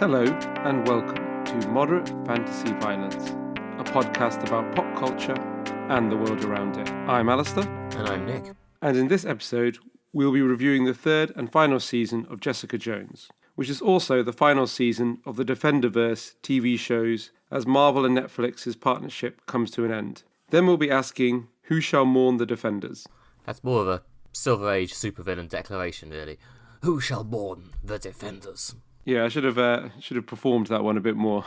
Hello and welcome to Moderate Fantasy Violence, a podcast about pop culture and the world around it. I'm Alistair. And I'm Nick. And in this episode, we'll be reviewing the third and final season of Jessica Jones, which is also the final season of the Defenderverse TV shows as Marvel and Netflix's partnership comes to an end. Then we'll be asking, who shall mourn the Defenders? That's more of a Silver Age supervillain declaration, really. Who shall mourn the Defenders? Yeah, I should have performed that one a bit more.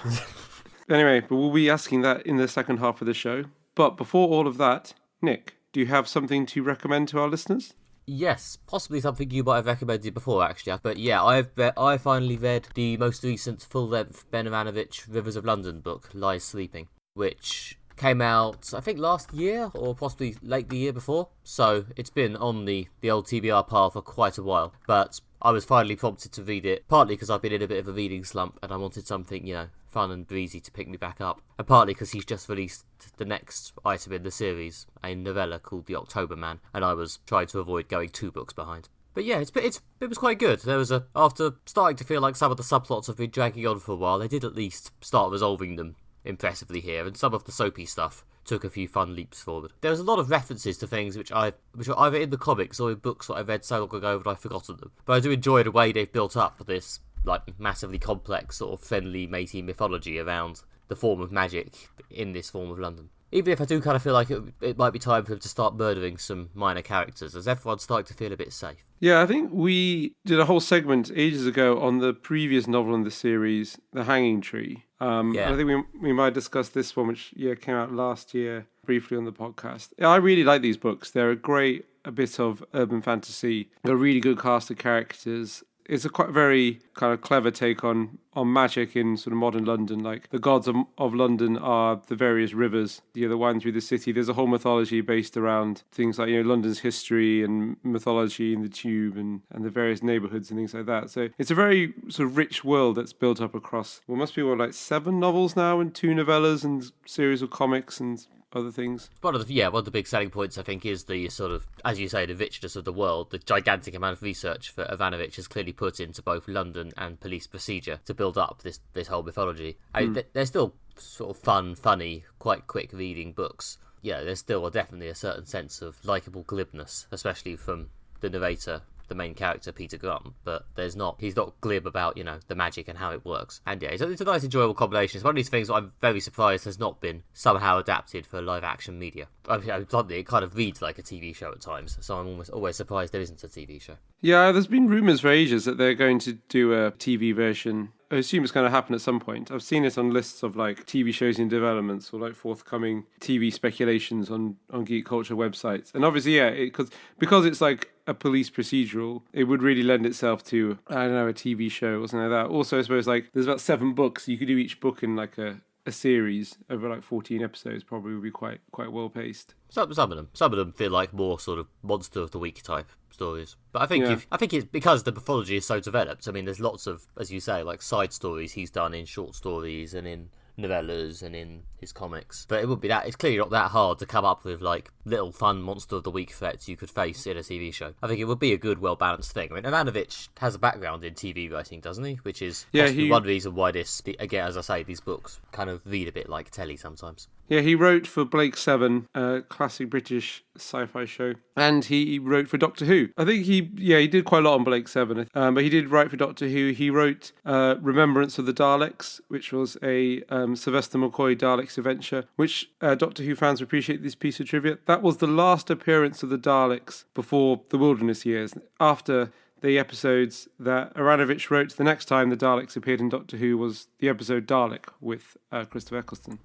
Anyway, but we'll be asking that in the second half of the show. But before all of that, Nick, do you have something to recommend to our listeners? Yes, possibly something you might have recommended before, actually. But yeah, I finally read the most recent full-length Ben Iranovich Rivers of London book, Lies Sleeping, which came out, I think, last year, or possibly late the year before. So it's been on the old TBR pile for quite a while. But I was finally prompted to read it, partly because I've been in a bit of a reading slump and I wanted something, fun and breezy to pick me back up. And partly because he's just released the next item in the series, a novella called The October Man, and I was trying to avoid going 2 books behind. But yeah, it was quite good. After starting to feel like some of the subplots have been dragging on for a while, they did at least start resolving them impressively here, and some of the soapy stuff took a few fun leaps forward. There was a lot of references to things which were either in the comics or in books that I read so long ago that I've forgotten them. But I do enjoy the way they've built up this massively complex sort of friendly matey mythology around the form of magic in this form of London. Even if I do kind of feel like it might be time for them to start murdering some minor characters, as everyone's starting to feel a bit safe. Yeah, I think we did a whole segment ages ago on the previous novel in the series, The Hanging Tree. And I think we might discuss this one, which came out last year, briefly on the podcast. Yeah, I really like these books. They're a bit of urban fantasy, a really good cast of characters. It's a quite very kind of clever take on magic in sort of modern London. Like the gods of London are the various rivers, the wind through the city. There's a whole mythology based around things like London's history and mythology in the Tube and the various neighbourhoods and things like that. So it's a very sort of rich world that's built up across must be 7 novels now and 2 novellas and series of comics and other things. One of the big selling points, I think, is the sort of, as you say, the richness of the world. The gigantic amount of research that Iranovich has clearly put into both London and police procedure to build up this whole mythology. They're still sort of funny, quite quick reading books. Yeah, there's still definitely a certain sense of likeable glibness, especially from the narrator, the main character, Peter Grant, but he's not glib about, the magic and how it works. And yeah, it's a nice, enjoyable combination. It's one of these things that I'm very surprised has not been somehow adapted for live-action media. It kind of reads like a TV show at times, so I'm always surprised there isn't a TV show. Yeah, there's been rumours for ages that they're going to do a TV version. I assume it's going to happen at some point. I've seen it on lists of TV shows in developments or forthcoming TV speculations on geek culture websites. And obviously, because it's like a police procedural, it would really lend itself to, I don't know, a TV show or something like that. Also, I suppose there's about 7 books. You could do each book in a series over 14 episodes. Probably would be quite well paced. Some of them feel like more sort of monster of the week type stories. But I think it's because the mythology is so developed. I mean, there's lots of, as you say, side stories he's done in short stories and in novellas and in his comics. But it's clearly not that hard to come up with little fun monster of the week threats you could face in a TV show. I think it would be a good, well-balanced thing. I mean, Iranovich has a background in TV writing, doesn't he? Which is one reason why again, as I say, these books kind of read a bit like telly sometimes. Yeah, he wrote for Blake Seven, a classic British sci-fi show, and he wrote for Doctor Who. I think he did quite a lot on Blake Seven, but he did write for Doctor Who. He wrote Remembrance of the Daleks, which was a Sylvester McCoy Daleks adventure, which Doctor Who fans appreciate this piece of trivia. That was the last appearance of the Daleks before the Wilderness Years. After the episodes that Iranovich wrote, the next time the Daleks appeared in Doctor Who was the episode Dalek with Christopher Eccleston.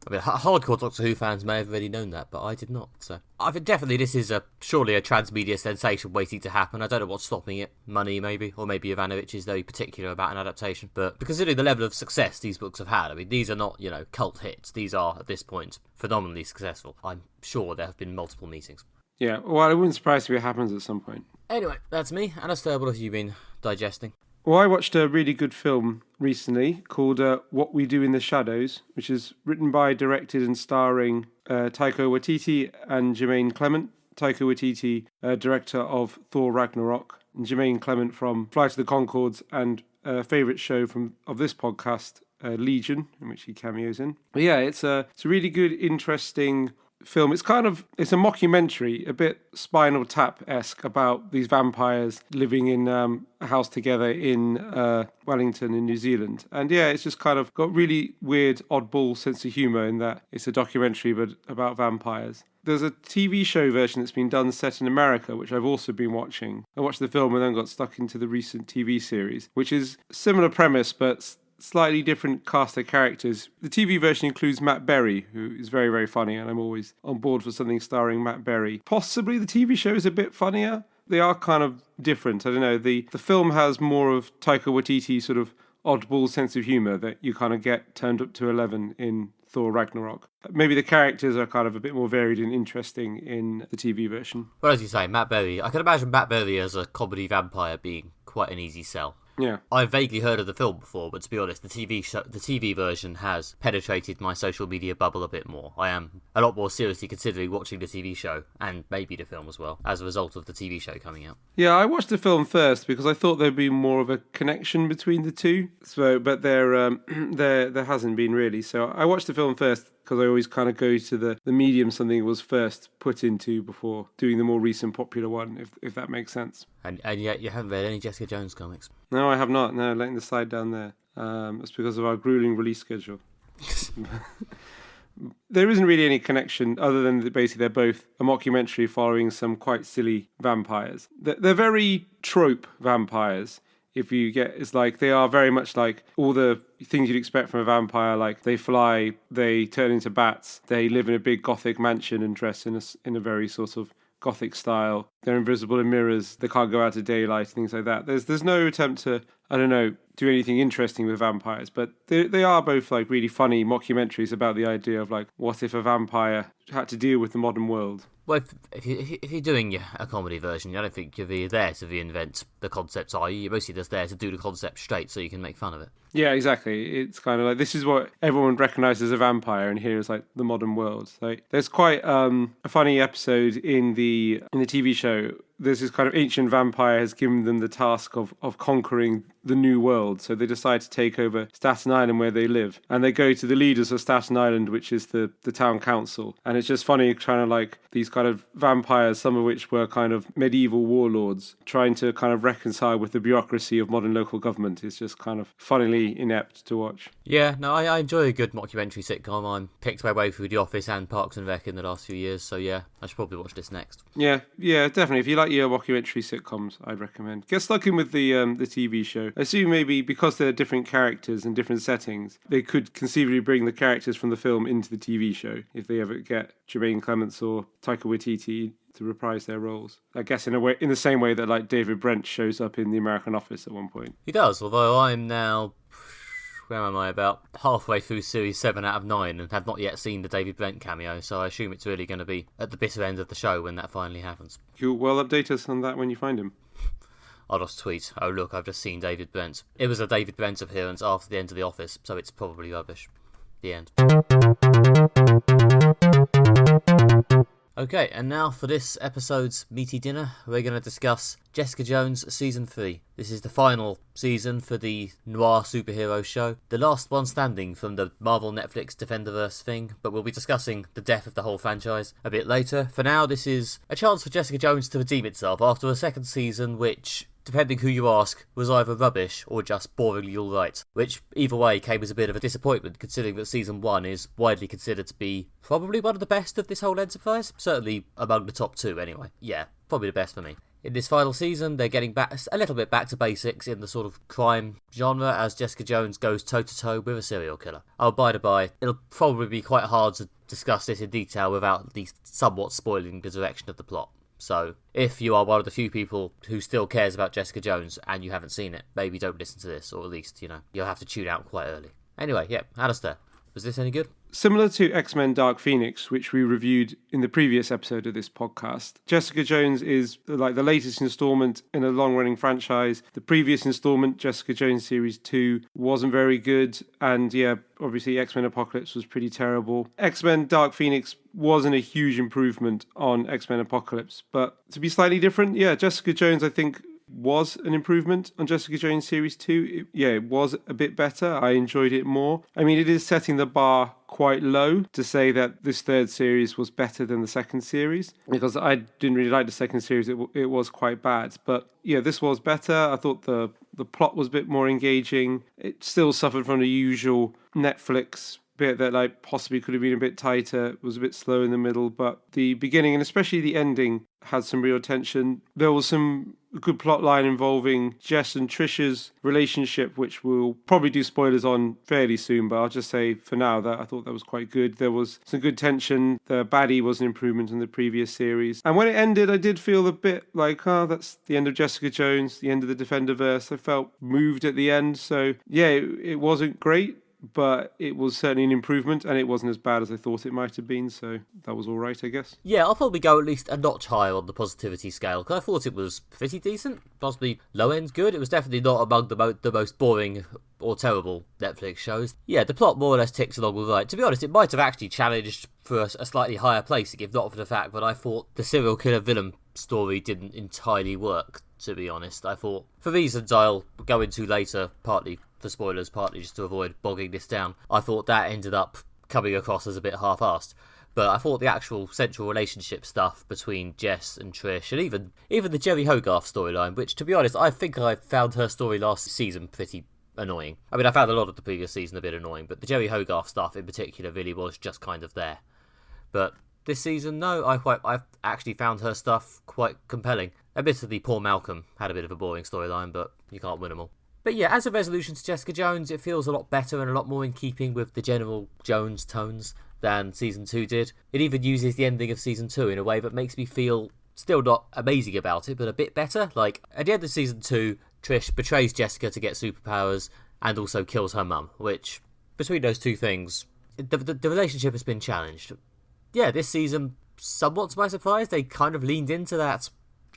I mean, hardcore Doctor Who fans may have already known that, but I did not. So I think definitely this is surely a transmedia sensation waiting to happen. I don't know what's stopping it. Money, maybe. Or maybe Iranovich is very particular about an adaptation. But considering the level of success these books have had, I mean, these are not, cult hits. These are, at this point, phenomenally successful. I'm sure there have been multiple meetings. Yeah, well, it wouldn't surprise me if it happens at some point. Anyway, that's me. Alistair, what have you been digesting? Well, I watched a really good film recently called What We Do in the Shadows, which is written by, directed and starring Taika Waititi and Jermaine Clement. Taika Waititi, director of Thor Ragnarok, and Jermaine Clement from Flight of the Conchords and a favourite show of this podcast, Legion, in which he cameos in. But yeah, it's a really good, interesting film. It's a mockumentary, a bit Spinal Tap-esque, about these vampires living in a house together in Wellington in New Zealand. And yeah, it's just kind of got really weird, oddball sense of humour in that it's a documentary but about vampires. There's a TV show version that's been done set in America, which I've also been watching. I watched the film and then got stuck into the recent TV series, which is similar premise but slightly different cast of characters. The TV version includes Matt Berry, who is very, very funny, and I'm always on board for something starring Matt Berry. Possibly the TV show is a bit funnier. They are kind of different. I don't know. The film has more of Taika Waititi's sort of oddball sense of humour that you kind of get turned up to 11 in Thor Ragnarok. Maybe the characters are kind of a bit more varied and interesting in the TV version. Well, as you say, Matt Berry, I can imagine Matt Berry as a comedy vampire being quite an easy sell. Yeah. I've vaguely heard of the film before, but to be honest, the TV version has penetrated my social media bubble a bit more. I am a lot more seriously considering watching the TV show, and maybe the film as well, as a result of the TV show coming out. Yeah, I watched the film first because I thought there'd be more of a connection between the two. But there hasn't been really. So I watched the film first because I always kind of go to the medium something was first put into before doing the more recent popular one, if that makes sense. And yet you haven't read any Jessica Jones comics? No, I have not. No, letting the slide down there. It's because of our grueling release schedule. There isn't really any connection other than that basically they're both a mockumentary following some quite silly vampires. They're very trope vampires. It's like they are very much like all the things you'd expect from a vampire. Like they fly, they turn into bats, they live in a big gothic mansion and dress in a very sort of gothic style. They're invisible in mirrors, they can't go out to daylight, things like that. There's no attempt to, I don't know, do anything interesting with vampires, but they are both like really funny mockumentaries about the idea of like, what if a vampire had to deal with the modern world? Well, if you're doing a comedy version, I don't think you're really there to reinvent the concepts, are you? You're mostly just there to do the concept straight so you can make fun of it. Yeah, exactly. It's kind of like, this is what everyone recognises as a vampire, and here is like the modern world. So there's quite a funny episode in the TV show. There's this kind of ancient vampire has given them the task of conquering the new world. So they decide to take over Staten Island where they live. And they go to the leaders of Staten Island, which is the town council. And it's just funny trying to like these kind of vampires, some of which were kind of medieval warlords, trying to kind of reconcile with the bureaucracy of modern local government. It's just kind of funnily inept to watch. Yeah, no, I enjoy a good mockumentary sitcom. I picked my way through The Office and Parks and Rec in the last few years. So yeah, I should probably watch this next. Yeah, definitely. If you like your mockumentary sitcoms, I'd recommend. Get stuck in with the TV show. I assume maybe because they're different characters and different settings, they could conceivably bring the characters from the film into the TV show if they ever get Jermaine Clements or Taika Waititi to reprise their roles. I guess in the same way that like David Brent shows up in The American Office at one point. He does, although I'm now, where am I, about halfway through series 7 out of 9 and have not yet seen the David Brent cameo, so I assume it's really going to be at the bitter end of the show when that finally happens. You'll well update us on that when you find him. I'll just tweet, oh look, I've just seen David Brent. It was a David Brent appearance after the end of The Office, so it's probably rubbish. The end. Okay, and now for this episode's meaty dinner, we're going to discuss Jessica Jones Season 3. This is the final season for the noir superhero show, the last one standing from the Marvel Netflix Defenderverse thing, but we'll be discussing the death of the whole franchise a bit later. For now, this is a chance for Jessica Jones to redeem itself after a second season which, depending who you ask, was either rubbish or just boringly alright, which either way came as a bit of a disappointment considering that Season 1 is widely considered to be probably one of the best of this whole enterprise, certainly among the top 2 anyway. Yeah, probably the best for me. In this final season, they're getting back a little bit back to basics in the sort of crime genre as Jessica Jones goes toe-to-toe with a serial killer. Oh, by the by, it'll probably be quite hard to discuss this in detail without at least somewhat spoiling the direction of the plot. So, if you are one of the few people who still cares about Jessica Jones and you haven't seen it, maybe don't listen to this, or at least, you'll have to tune out quite early. Anyway, yeah, Alistair, was this any good? Similar to X-Men Dark Phoenix, which we reviewed in the previous episode of this podcast, Jessica Jones is like the latest installment in a long-running franchise. The previous installment, Jessica Jones Series 2, wasn't very good, and yeah, obviously X-Men Apocalypse was pretty terrible. X-Men Dark Phoenix wasn't a huge improvement on X-Men Apocalypse, but to be slightly different, yeah, Jessica Jones, I think, was an improvement on Jessica Jones Series 2. It was a bit better. I enjoyed it more. I mean, it is setting the bar quite low to say that this third series was better than the second series, because I didn't really like the second series. It was quite bad. But yeah, this was better. I thought the plot was a bit more engaging. It still suffered from the usual Netflix bit that like possibly could have been a bit tighter. It was a bit slow in the middle, but the beginning and especially the ending had some real tension. There was some good plot line involving Jess and Trisha's relationship, which we'll probably do spoilers on fairly soon, but I'll just say for now that I thought that was quite good. There was some good tension. The baddie was an improvement in the previous series. And when it ended, I did feel a bit like, that's the end of Jessica Jones, the end of the Defenderverse. I felt moved at the end. So yeah, it wasn't great, but it was certainly an improvement, and it wasn't as bad as I thought it might have been, so that was all right, I guess. Yeah, I'll probably go at least a notch higher on the positivity scale, because I thought it was pretty decent, possibly low-end good. It was definitely not among the most boring or terrible Netflix shows. Yeah, the plot more or less ticks along with right. To be honest, it might have actually challenged for a slightly higher placing, if not for the fact that I thought the serial killer villain story didn't entirely work, to be honest. I thought, for reasons I'll go into later, partly for spoilers, partly just to avoid bogging this down, I thought that ended up coming across as a bit half-assed. But I thought the actual central relationship stuff between Jess and Trish, and even the Jerry Hogarth storyline, which, to be honest, I think I found her story last season pretty annoying. I mean, I found a lot of the previous season a bit annoying, but the Jerry Hogarth stuff in particular really was just kind of there. But this season, no, I've actually found her stuff quite compelling. Admittedly, poor Malcolm had a bit of a boring storyline, but you can't win them all. But yeah, as a resolution to Jessica Jones, it feels a lot better and a lot more in keeping with the general Jones tones than Season 2 did. It even uses the ending of Season 2 in a way that makes me feel still not amazing about it, but a bit better. Like, at the end of Season 2, Trish betrays Jessica to get superpowers and also kills her mum, which, between those two things, the relationship has been challenged. Yeah, this season, somewhat to my surprise, they kind of leaned into that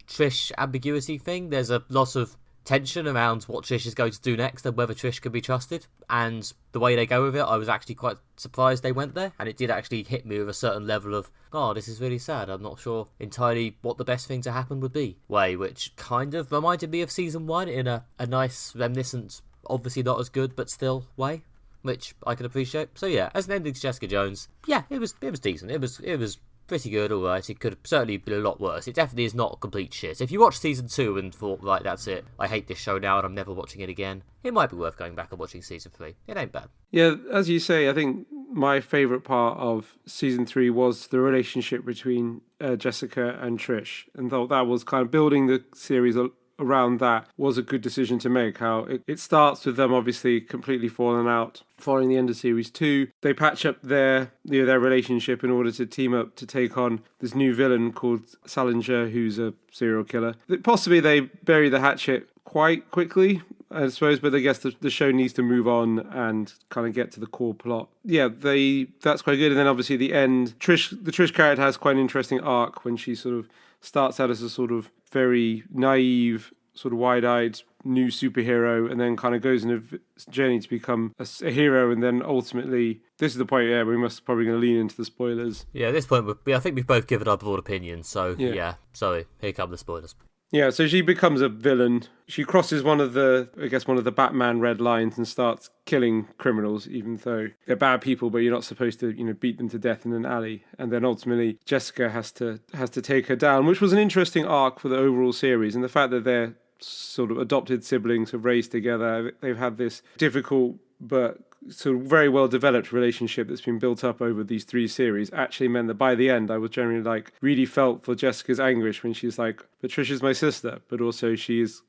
Trish ambiguity thing. There's a lot of tension around what Trish is going to do next and whether Trish can be trusted, and the way they go with it, I was actually quite surprised they went there, and it did actually hit me with a certain level of, this is really sad, I'm not sure entirely what the best thing to happen would be way, which kind of reminded me of Season 1 in a nice reminiscent, obviously not as good but still way, which I can appreciate. So yeah, as an ending to Jessica Jones, yeah, it was decent. It was pretty good, alright. It could have certainly been a lot worse. It definitely is not complete shit. If you watched Season 2 and thought, right, that's it, I hate this show now and I'm never watching it again, it might be worth going back and watching Season 3. It ain't bad. Yeah, as you say, I think my favourite part of Season 3 was the relationship between Jessica and Trish, and thought that was kind of building the series around that was a good decision to make. How it starts with them obviously completely falling out following the end of Series 2. They patch up their relationship in order to team up to take on this new villain called Salinger, who's a serial killer. Possibly they bury the hatchet quite quickly, I suppose, but I guess the show needs to move on and kind of get to the core plot. Yeah, that's quite good. And then obviously the end, the Trish character has quite an interesting arc when she sort of starts out as a sort of very naive, sort of wide-eyed new superhero, and then kind of goes in a journey to become a hero, and then ultimately, this is the point, we must probably going to lean into the spoilers. Yeah, at this point, I think we've both given our broad opinions, so yeah, sorry, here come the spoilers. Yeah, so she becomes a villain. She crosses one of the Batman red lines and starts killing criminals, even though they're bad people, but you're not supposed to, beat them to death in an alley. And then ultimately, Jessica has to take her down, which was an interesting arc for the overall series. And the fact that they're sort of adopted siblings have raised together, they've had this difficult but sort of very well developed relationship that's been built up over these 3 series actually meant that by the end I was generally really felt for Jessica's anguish when she's like, Patricia's my sister, but also she's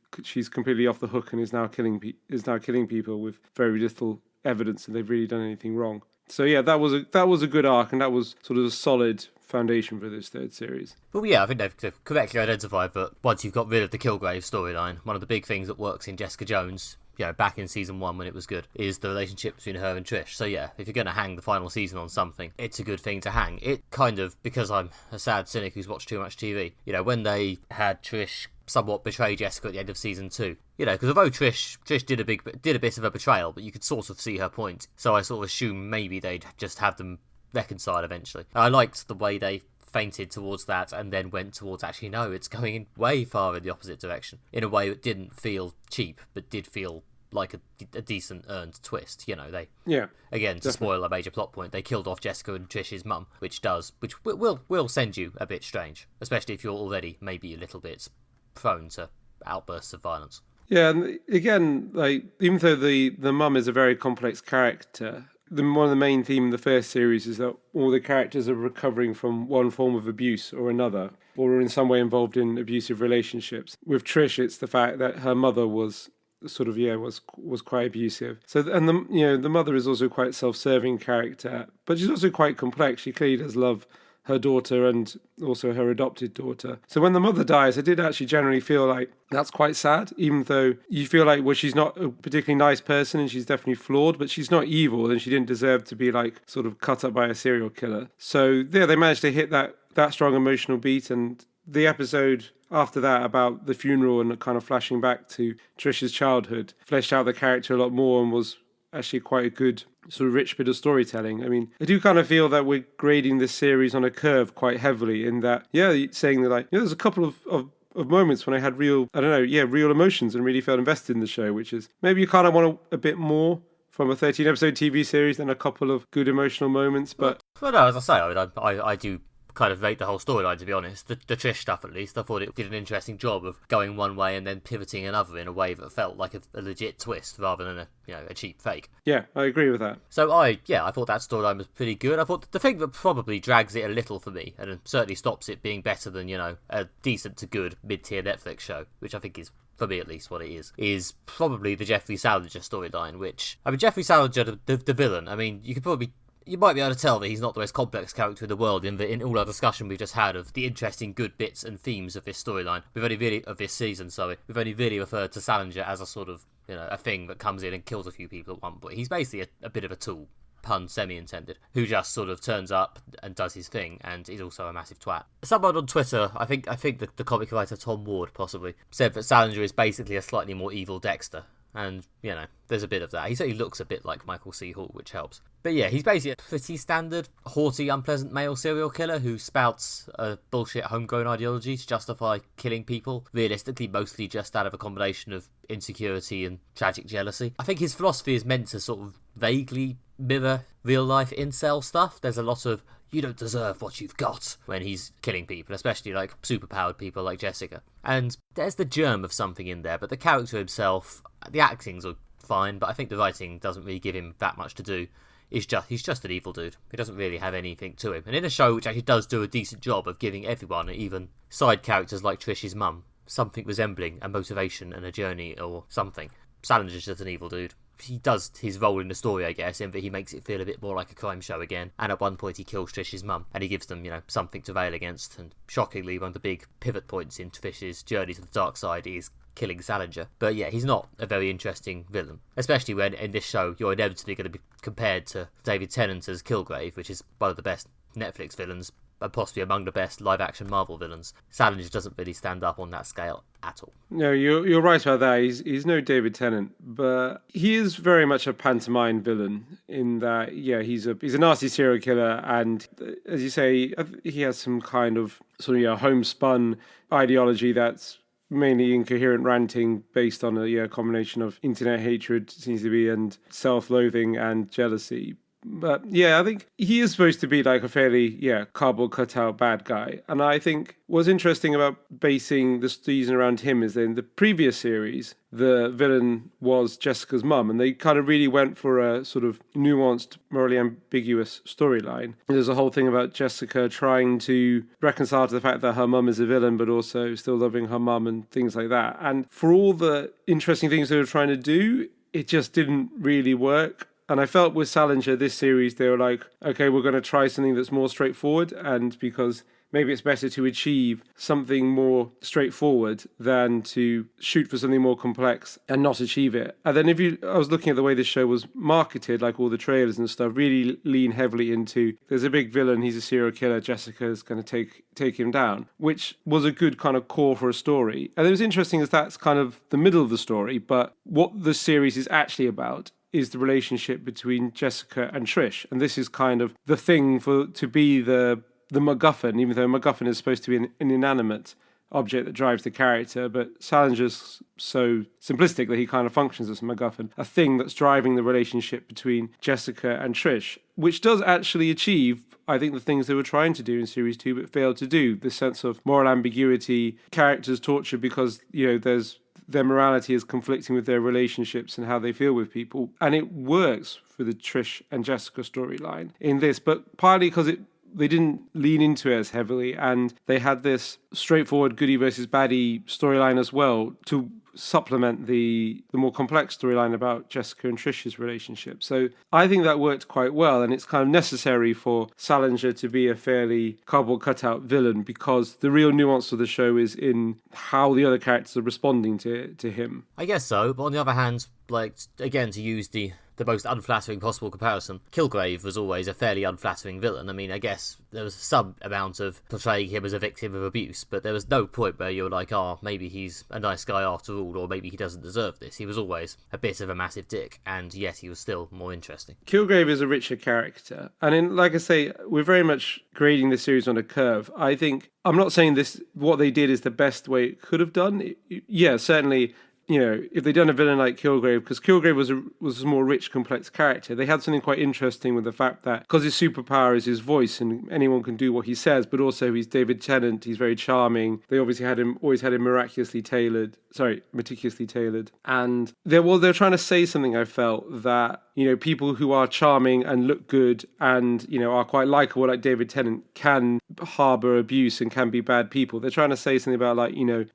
completely off the hook and is now killing people with very little evidence that they've really done anything wrong. So yeah, that was a good arc, and that was sort of a solid foundation for this third series. Well, yeah, I think they've correctly identified that once you've got rid of the Kilgrave storyline, one of the big things that works in Jessica Jones, back in Season 1 when it was good, is the relationship between her and Trish. So yeah, if you're going to hang the final season on something, it's a good thing to hang. It kind of, because I'm a sad cynic who's watched too much TV, when they had Trish somewhat betray Jessica at the end of Season 2, because although Trish did a bit of a betrayal, but you could sort of see her point, so I sort of assume maybe they'd just have them reconcile eventually. I liked the way they fainted towards that and then went towards, actually, no, it's going way far in the opposite direction, in a way that didn't feel cheap, but did feel like a decent earned twist. Again, to spoil a major plot point, they killed off Jessica and Trish's mum, which will send you a bit strange, especially if you're already maybe a little bit prone to outbursts of violence. Yeah, and again, like, even though the mum is a very complex character, one of the main themes in the first series is that all the characters are recovering from one form of abuse or another, or are in some way involved in abusive relationships. With Trish, it's the fact that her mother was sort of was quite abusive. So, and the mother is also quite self-serving character, but she's also quite complex. She clearly does love her daughter and also her adopted daughter. So when the mother dies, I did actually generally feel like that's quite sad, even though you feel like, well, she's not a particularly nice person and she's definitely flawed, but she's not evil and she didn't deserve to be like sort of cut up by a serial killer. So yeah, they managed to hit that strong emotional beat, and the episode after that about the funeral and kind of flashing back to Trish's childhood fleshed out the character a lot more and was actually quite a good sort of rich bit of storytelling. I mean, I do kind of feel that we're grading this series on a curve quite heavily in that, saying that, like, there's a couple of moments when I had real emotions and really felt invested in the show, which is maybe you kind of want a bit more from a 13-episode TV series than a couple of good emotional moments. But well, no, as I say, I do kind of rate the whole storyline, to be honest. The Trish stuff, at least, I thought it did an interesting job of going one way and then pivoting another in a way that felt like a legit twist rather than a cheap fake. Yeah, I agree with that. So I thought that storyline was pretty good. I thought the thing that probably drags it a little for me, and certainly stops it being better than, a decent to good mid-tier Netflix show, which I think is, for me at least, what it is probably the Jeffrey Salinger storyline, which, I mean, Jeffrey Salinger, the villain, I mean, you might be able to tell that he's not the most complex character in the world in all our discussion we've just had of the interesting good bits and themes of this storyline. We've only really referred to Salinger as a sort of, a thing that comes in and kills a few people at one point. He's basically a bit of a tool, pun semi-intended, who just sort of turns up and does his thing, and is also a massive twat. Someone on Twitter, I think the comic writer Tom Ward possibly, said that Salinger is basically a slightly more evil Dexter. And, there's a bit of that. He certainly looks a bit like Michael C. Hall, which helps. But yeah, he's basically a pretty standard, haughty, unpleasant male serial killer who spouts a bullshit homegrown ideology to justify killing people, realistically mostly just out of a combination of insecurity and tragic jealousy. I think his philosophy is meant to sort of vaguely mirror real-life incel stuff. There's a lot of, you don't deserve what you've got, when he's killing people, especially like superpowered people like Jessica. And there's the germ of something in there, but the character himself, the acting's fine, but I think the writing doesn't really give him that much to do. He's just an evil dude. He doesn't really have anything to him. And in a show which actually does do a decent job of giving everyone, even side characters like Trish's mum, something resembling a motivation and a journey or something, Salinger's just an evil dude. He does his role in the story, I guess, in that he makes it feel a bit more like a crime show again. And at one point he kills Trish's mum, and he gives them, something to rail against. And shockingly, one of the big pivot points in Trish's journey to the dark side is killing Salinger. But yeah, he's not a very interesting villain, especially when in this show you're inevitably going to be compared to David Tennant as Kilgrave, which is one of the best Netflix villains, and possibly among the best live-action Marvel villains. Salinger doesn't really stand up on that scale at all. No, you're right about that. He's no David Tennant, but he is very much a pantomime villain in that, he's a nasty serial killer, and as you say, he has some kind of sort of homespun ideology that's mainly incoherent ranting based on a combination of internet hatred, seems to be, and self-loathing and jealousy. But I think he is supposed to be like a fairly, cardboard cutout bad guy. And I think what's interesting about basing the season around him is that in the previous series, the villain was Jessica's mum, and they kind of really went for a sort of nuanced, morally ambiguous storyline. There's a whole thing about Jessica trying to reconcile to the fact that her mum is a villain, but also still loving her mum and things like that. And for all the interesting things they were trying to do, it just didn't really work. And I felt with Salinger, this series, they were like, okay, we're going to try something that's more straightforward, and because maybe it's better to achieve something more straightforward than to shoot for something more complex and not achieve it. And then I was looking at the way this show was marketed, like all the trailers and stuff, really lean heavily into, there's a big villain, he's a serial killer, Jessica's going to take him down, which was a good kind of core for a story. And it was interesting as that's kind of the middle of the story, but what the series is actually about is the relationship between Jessica and Trish. And this is kind of the thing to be the the MacGuffin, even though MacGuffin is supposed to be an inanimate object that drives the character, but Salinger's so simplistic that he kind of functions as a MacGuffin, a thing that's driving the relationship between Jessica and Trish, which does actually achieve, I think, the things they were trying to do in Series 2 but failed to do. The sense of moral ambiguity, characters tortured because, their morality is conflicting with their relationships and how they feel with people. And it works for the Trish and Jessica storyline in this, but partly because they didn't lean into it as heavily, and they had this straightforward goody versus baddie storyline as well to supplement the more complex storyline about Jessica and Trish's relationship. So I think that worked quite well, and it's kind of necessary for Salinger to be a fairly cardboard cutout villain, because the real nuance of the show is in how the other characters are responding to him. I guess so, but on the other hand, again, to use the most unflattering possible comparison, Kilgrave was always a fairly unflattering villain. I mean, I guess there was some amount of portraying him as a victim of abuse, but there was no point where you're like, maybe he's a nice guy after all, or maybe he doesn't deserve this. He was always a bit of a massive dick, and yet he was still more interesting. Kilgrave is a richer character, and like I say, we're very much grading this series on a curve. I think, I'm not saying what they did is the best way it could have done. Yeah, certainly, if they'd done a villain like Kilgrave, because Kilgrave was a more rich, complex character, they had something quite interesting with the fact that, because his superpower is his voice and anyone can do what he says, but also he's David Tennant, he's very charming. They obviously always had him meticulously tailored. And they're trying to say something, I felt, that, people who are charming and look good and, are quite likable like David Tennant can harbour abuse and can be bad people. They're trying to say something about,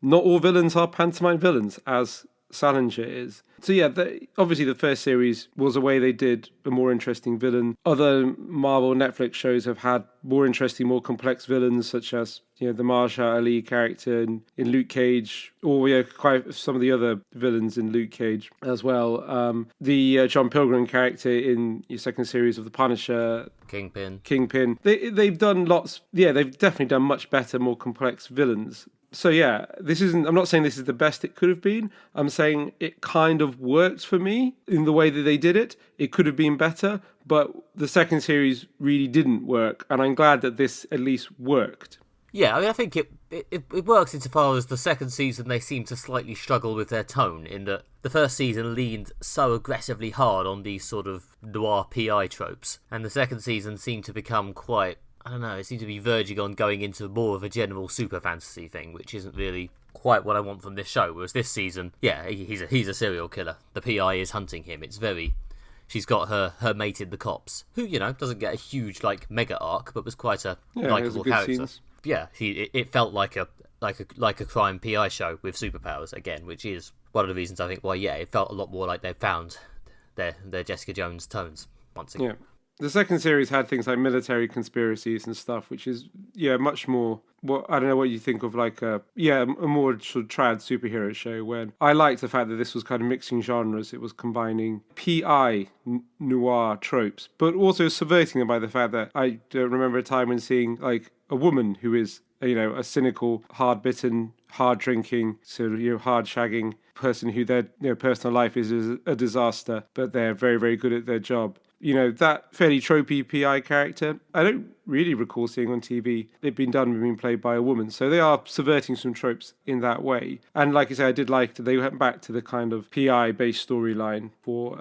not all villains are pantomime villains, as Salinger is. So yeah, obviously the first series was a way they did a more interesting villain. Other Marvel Netflix shows have had more interesting, more complex villains, such as the Mahershala Ali character in Luke Cage, or quite some of the other villains in Luke Cage as well. The John Pilgrim character in your second series of The Punisher. Kingpin. They've done lots. Yeah, they've definitely done much better, more complex villains. So yeah, I'm not saying this is the best it could have been. I'm saying it kind of worked for me in the way that they did it. It could have been better, but the second series really didn't work, and I'm glad that this at least worked. Yeah, I mean, I think it works insofar as the second season they seem to slightly struggle with their tone, in that the first season leaned so aggressively hard on these sort of noir PI tropes, and the second season seemed to become quite, I don't know, it seemed to be verging on going into more of a general super fantasy thing, which isn't really quite what I want from this show. Whereas this season, yeah, he's a serial killer. The PI is hunting him. She's got her mate in the cops, who, doesn't get a huge, mega arc, but was quite a likeable character. Scenes. Yeah, it felt like a crime PI show with superpowers again, which is one of the reasons I think why, it felt a lot more like they found their Jessica Jones tones once again. Yeah. The second series had things like military conspiracies and stuff, which is, much more, I don't know what you think of, a more sort of trad superhero show, when I liked the fact that this was kind of mixing genres. It was combining PI noir tropes, but also subverting them by the fact that I don't remember a time when seeing, a woman who is, a cynical, hard-bitten, hard-drinking, sort of, hard-shagging person who their personal life is a disaster, but they're very, very good at their job. That fairly tropey PI character, I don't really recall seeing on TV it being played by a woman. So they are subverting some tropes in that way. And like I say, I did like that they went back to the kind of PI-based storyline for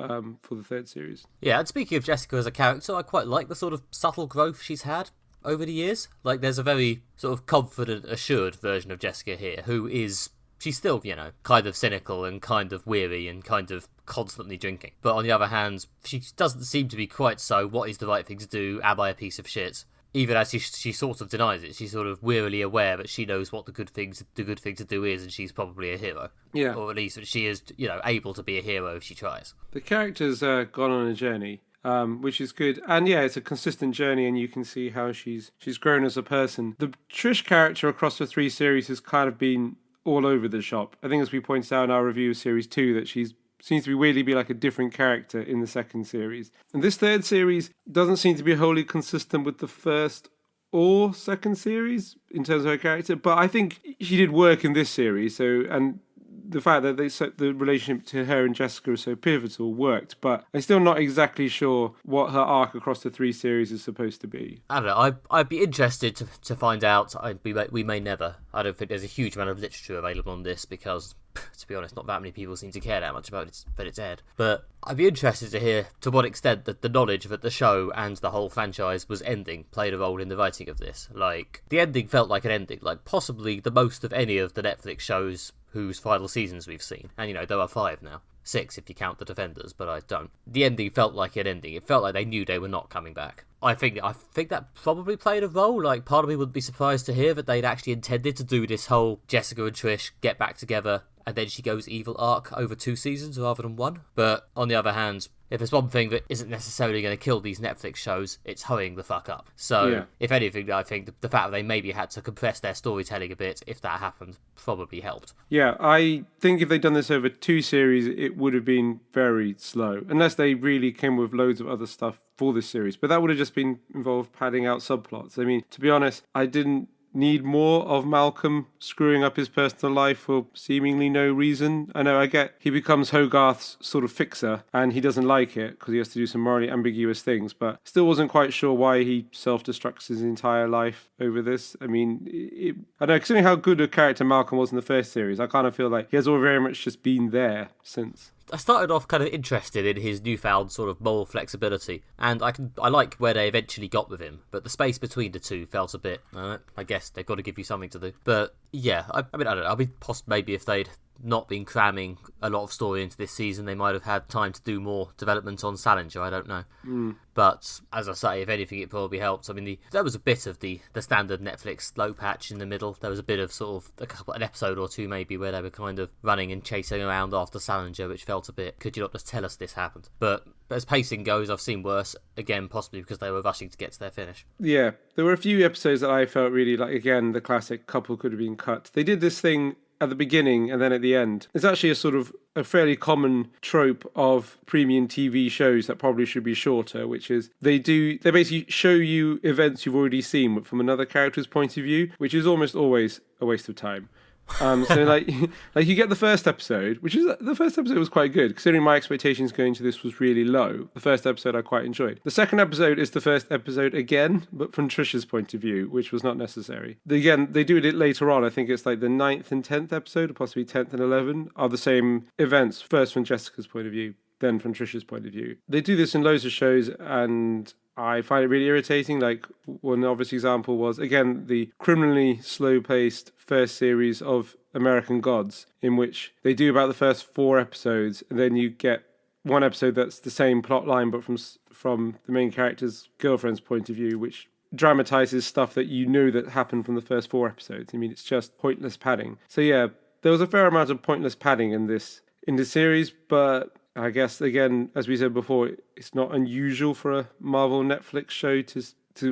the third series. Yeah, and speaking of Jessica as a character, I quite like the sort of subtle growth she's had over the years. There's a very sort of confident, assured version of Jessica here, who is... She's still, kind of cynical and kind of weary and kind of constantly drinking. But on the other hand, she doesn't seem to be quite so, what is the right thing to do? Am I a piece of shit? Even as she sort of denies it, she's sort of wearily aware that she knows what the good thing to do is, and she's probably a hero. Yeah. Or at least that she is, able to be a hero if she tries. The character's gone on a journey. Which is good. And yeah, it's a consistent journey, and you can see how she's grown as a person. The Trish character across the three series has kind of been all over the shop. I think, as we pointed out in our review of Series 2, that she seems to be weirdly be like a different character in the second series. And this third series doesn't seem to be wholly consistent with the first or second series in terms of her character, but I think she did work in this series. So, and the fact that the relationship to her and Jessica is so pivotal worked, but I'm still not exactly sure what her arc across the 3 series is supposed to be. I don't know. I'd be interested to find out. We may never. I don't think there's a huge amount of literature available on this because, to be honest, not that many people seem to care that much about its aired. But I'd be interested to hear to what extent that the knowledge that the show and the whole franchise was ending played a role in the writing of this. Like, the ending felt like an ending, like possibly the most of any of the Netflix shows whose final seasons we've seen. And, there are 5 now. 6 if you count the Defenders, but I don't. The ending felt like an ending. It felt like they knew they were not coming back. I think that probably played a role. Like, part of me would be surprised to hear that they'd actually intended to do this whole Jessica and Trish get back together and then she goes evil arc over 2 seasons rather than 1. But on the other hand, if there's one thing that isn't necessarily going to kill these Netflix shows, it's hurrying the fuck up. So, If anything, I think the fact that they maybe had to compress their storytelling a bit, if that happened, probably helped. Yeah, I think if they'd done this over 2 series, it would have been very slow. Unless they really came with loads of other stuff for this series. But that would have just been involved padding out subplots. I mean, to be honest, I didn't need more of Malcolm screwing up his personal life for seemingly no reason. I know, I get he becomes Hogarth's sort of fixer and he doesn't like it because he has to do some morally ambiguous things, but still wasn't quite sure why he self-destructs his entire life over this. I mean, I don't know, considering how good a character Malcolm was in the first series, I kind of feel like he has all very much just been there since. I started off kind of interested in his newfound sort of moral flexibility, and I like where they eventually got with him, but the space between the two felt a bit, I guess they've got to give you something to do. But yeah, I mean, I don't know, maybe if they'd not been cramming a lot of story into this season, they might have had time to do more development on Salinger, I don't know. But as I say, if anything, it probably helped. I mean, there was a bit of the standard Netflix slow patch in the middle. There was a bit of sort of an episode or 2 maybe where they were kind of running and chasing around after Salinger, which felt a bit, could you not just tell us this happened? But as pacing goes, I've seen worse, again, possibly because they were rushing to get to their finish. Yeah, there were a few episodes that I felt really like, again, the classic couple could have been cut. They did this thing at the beginning and then at the end. It's actually a sort of a fairly common trope of premium TV shows that probably should be shorter, which is they basically show you events you've already seen but from another character's point of view, which is almost always a waste of time. So like you get the first episode, the first episode was quite good, considering my expectations going into this was really low. The first episode I quite enjoyed. The second episode is the first episode again, but from Trisha's point of view, which was not necessary. Again, they do it later on. I think it's like the 9th and 10th episode, or possibly 10th and 11th, are the same events, first from Jessica's point of view, then from Trisha's point of view. They do this in loads of shows, and I find it really irritating. Like, one obvious example was, again, the criminally slow-paced first series of American Gods, in which they do about the first 4 episodes, and then you get one episode that's the same plot line, but from the main character's girlfriend's point of view, which dramatizes stuff that you know that happened from the first 4 episodes. I mean, it's just pointless padding. So yeah, there was a fair amount of pointless padding in this series, but I guess, again, as we said before, it's not unusual for a Marvel Netflix show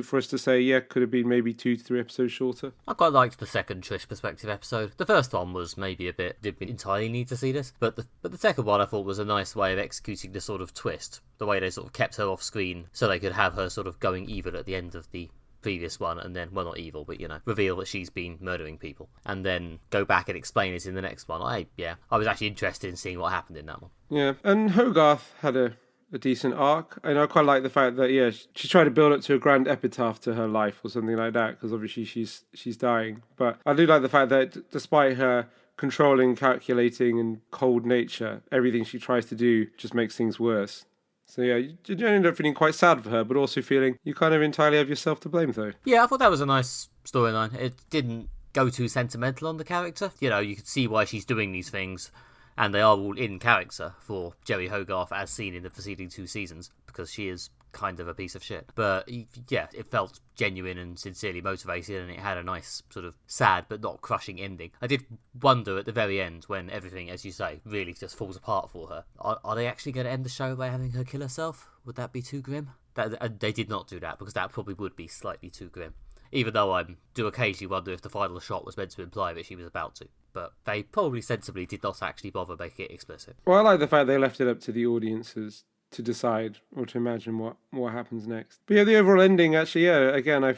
for us to say, yeah, could have been maybe 2 to 3 episodes shorter. I quite liked the second Trish perspective episode. The first one was maybe a bit, didn't entirely need to see this, but the second one I thought was a nice way of executing the sort of twist, the way they sort of kept her off screen so they could have her sort of going evil at the end of the previous one, and then, well, not evil, but reveal that she's been murdering people, and then go back and explain it in the next one. I was actually interested in seeing what happened in that one. Yeah, and Hogarth had a decent arc, and I quite like the fact that she's trying to build up to a grand epitaph to her life or something like that, because obviously she's dying. But I do like the fact that despite her controlling, calculating, and cold nature, everything she tries to do just makes things worse. So yeah, you end up feeling quite sad for her, but also feeling you kind of entirely have yourself to blame, though. Yeah, I thought that was a nice storyline. It didn't go too sentimental on the character. You could see why she's doing these things, and they are all in character for Jerry Hogarth as seen in the preceding 2 seasons, because she is kind of a piece of shit. But yeah, it felt genuine and sincerely motivated, and it had a nice sort of sad but not crushing ending. I did wonder at the very end, when everything, as you say, really just falls apart for her, are they actually going to end the show by having her kill herself? Would that be too grim? They did not do that, because that probably would be slightly too grim. Even though I do occasionally wonder if the final shot was meant to imply that she was about to. But they probably sensibly did not actually bother making it explicit. Well, I like the fact they left it up to the audiences to decide or to imagine what happens next. But yeah, the overall ending, actually, again, I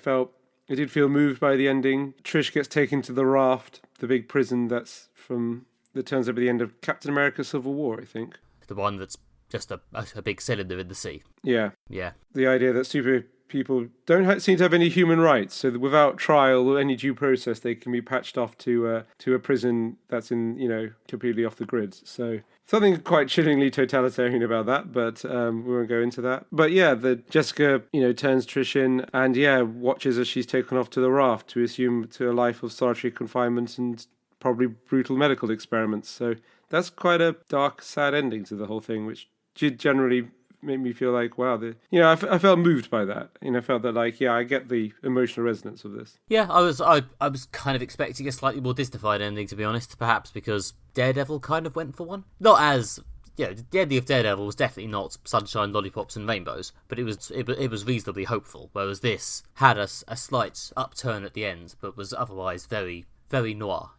did feel moved by the ending. Trish gets taken to the raft, the big prison that's from that turns up at the end of Captain America Civil War, I think. The one that's just a big cylinder in the sea. Yeah. Yeah. The idea that super people don't seem to have any human rights, so that without trial or any due process, they can be patched off to a prison that's completely off the grid. So something quite chillingly totalitarian about that, but we won't go into that. But yeah, the Jessica, turns Trish in and watches as she's taken off to the raft to assume to a life of solitary confinement and probably brutal medical experiments. So that's quite a dark, sad ending to the whole thing, which generally made me feel like, wow, I felt moved by that. I felt that I get the emotional resonance of this. Yeah, I was kind of expecting a slightly more Disneyfied ending, to be honest, perhaps because Daredevil kind of went for one. Not as, the ending of Daredevil was definitely not sunshine, lollipops and rainbows, but it was reasonably hopeful, whereas this had a slight upturn at the end, but was otherwise very, very noir.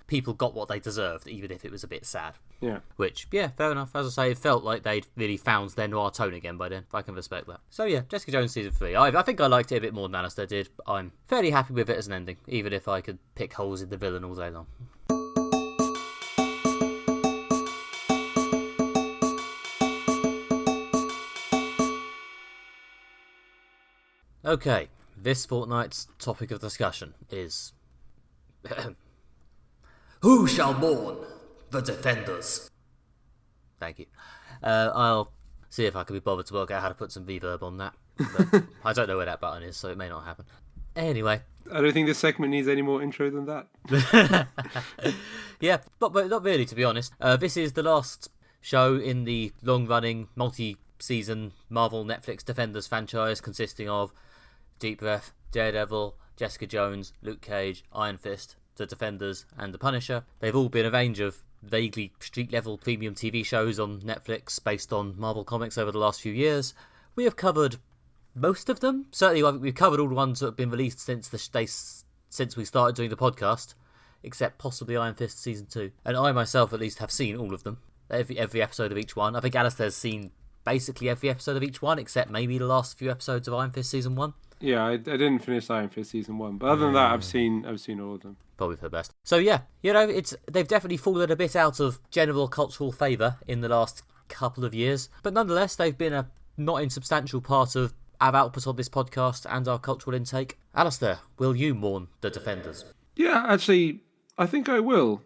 People got what they deserved, even if it was a bit sad. Yeah. Which, fair enough. As I say, it felt like they'd really found their noir tone again by then. I can respect that. So yeah, Jessica Jones Season 3. I think I liked it a bit more than Alistair did. I'm fairly happy with it as an ending, even if I could pick holes in the villain all day long. Okay, this fortnight's topic of discussion is... Who shall mourn the defenders? Thank you. I'll see if I can be bothered to work out how to put some reverb on that. But I don't know where that button is, so it may not happen. Anyway. I don't think this segment needs any more intro than that. Yeah, but not really, to be honest. This is the last show in the long-running, multi-season Marvel Netflix Defenders franchise, consisting of Deep Breath, Daredevil, Jessica Jones, Luke Cage, Iron Fist, The Defenders, and The Punisher. They've all been a range of vaguely street-level premium TV shows on Netflix based on Marvel Comics over the last few years. We have covered most of them. Certainly, we've covered all the ones that have been released since we started doing the podcast, except possibly Iron Fist Season 2. And I myself, at least, have seen all of them. Every episode of each one. I think Alistair's seen basically every episode of each one, except maybe the last few episodes of Iron Fist Season 1. Yeah, I didn't finish Iron Fist Season 1, but other than that, I've seen all of them. Probably for the best. So yeah, they've definitely fallen a bit out of general cultural favour in the last couple of years, but nonetheless, they've been a not insubstantial part of our output on this podcast and our cultural intake. Alistair, will you mourn the Defenders? Yeah, actually, I think I will,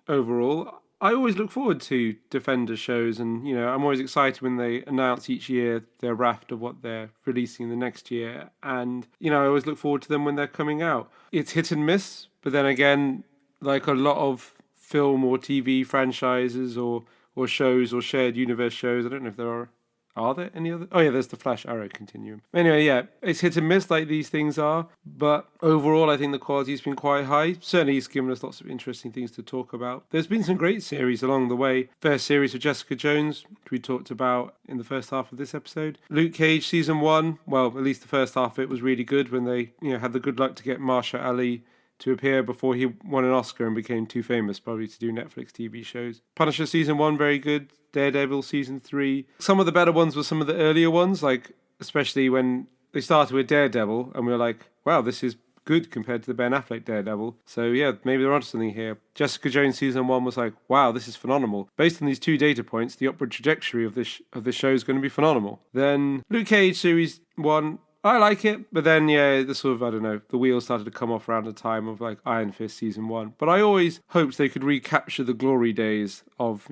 overall. I always look forward to Defender shows, and I'm always excited when they announce each year their raft of what they're releasing the next year, and I always look forward to them when they're coming out. It's hit and miss, but then again, like a lot of film or TV franchises or shows or shared universe shows, I don't know if there are there any other? Oh yeah, there's the Flash Arrow continuum. Anyway, yeah, it's hit and miss like these things are, but overall I think the quality's been quite high. Certainly it's given us lots of interesting things to talk about. There's been some great series along the way. First series with Jessica Jones, which we talked about in the first half of this episode. Luke Cage Season 1, well, at least the first half of it was really good when they had the good luck to get Mahershala Ali to appear before he won an Oscar and became too famous probably to do Netflix TV shows. Punisher Season 1, very good. Daredevil Season 3. Some of the better ones were some of the earlier ones, like especially when they started with Daredevil and we were like, wow, this is good compared to the Ben Affleck Daredevil. So yeah, maybe they're onto something here. Jessica Jones Season 1 was like, wow, this is phenomenal. Based on these two data points, the upward trajectory of this show is going to be phenomenal. Then Luke Cage Series 1, I like it, but then, the sort of, I don't know, the wheels started to come off around the time of, like, Iron Fist Season 1. But I always hoped they could recapture the glory days of,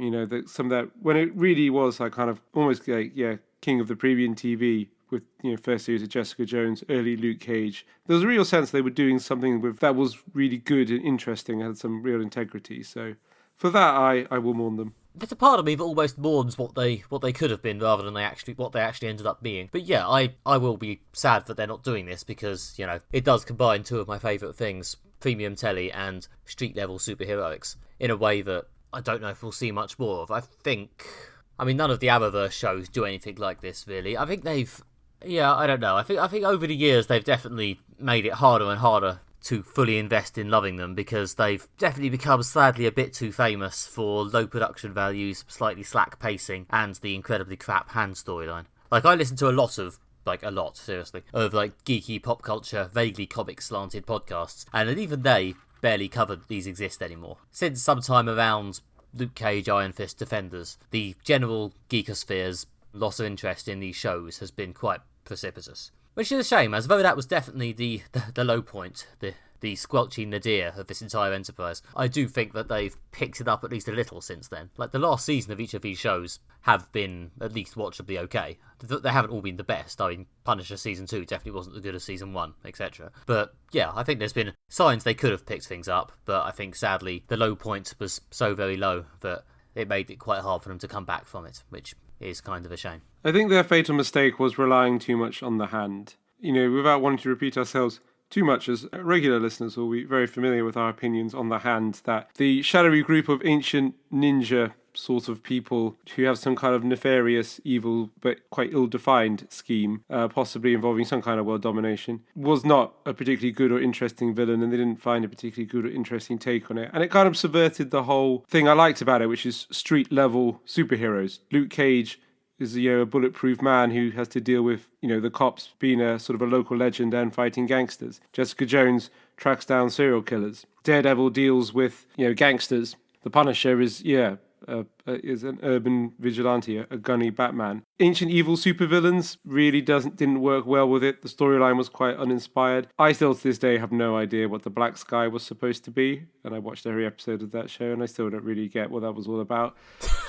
some of that, when it really was, like, kind of almost, like, king of the premium TV with, first series of Jessica Jones, early Luke Cage. There was a real sense they were doing something that was really good and interesting, had some real integrity. So for that, I will mourn them. There's a part of me that almost mourns what they could have been rather than what they actually ended up being. But yeah, I will be sad that they're not doing this because, it does combine two of my favourite things, premium telly and street-level superheroics, in a way that I don't know if we'll see much more of. None of the Arrowverse shows do anything like this, really. I think I don't know. I think over the years they've definitely made it harder and harder to fully invest in loving them because they've definitely become sadly a bit too famous for low production values, slightly slack pacing, and the incredibly crap hand storyline. Like, I listen to a lot, seriously, of geeky pop culture, vaguely comic slanted podcasts, and even they barely cover these exist anymore. Since sometime around Luke Cage, Iron Fist, Defenders, the general geekosphere's loss of interest in these shows has been quite precipitous. Which is a shame, as though that was definitely the low point, the squelching nadir of this entire enterprise. I do think that they've picked it up at least a little since then. Like, the last season of each of these shows have been at least watchably okay. They haven't all been the best. I mean, Punisher Season 2 definitely wasn't as good as Season 1, etc. But yeah, I think there's been signs they could have picked things up, but I think sadly the low point was so very low that it made it quite hard for them to come back from it, which is kind of a shame. I think their fatal mistake was relying too much on the Hand. Without wanting to repeat ourselves too much, as regular listeners will be very familiar with our opinions on the Hand, that the shadowy group of ancient ninja sort of people who have some kind of nefarious, evil, but quite ill-defined scheme, possibly involving some kind of world domination, was not a particularly good or interesting villain, and they didn't find a particularly good or interesting take on it. And it kind of subverted the whole thing I liked about it, which is street-level superheroes. Luke Cage is a bulletproof man who has to deal with the cops being a sort of a local legend and fighting gangsters. Jessica Jones tracks down serial killers. Daredevil deals with gangsters. The Punisher is an urban vigilante, a gunny Batman. Ancient evil supervillains really didn't work well with it. The storyline was quite uninspired. I still to this day have no idea what the Black Sky was supposed to be, and I watched every episode of that show and I still don't really get what that was all about.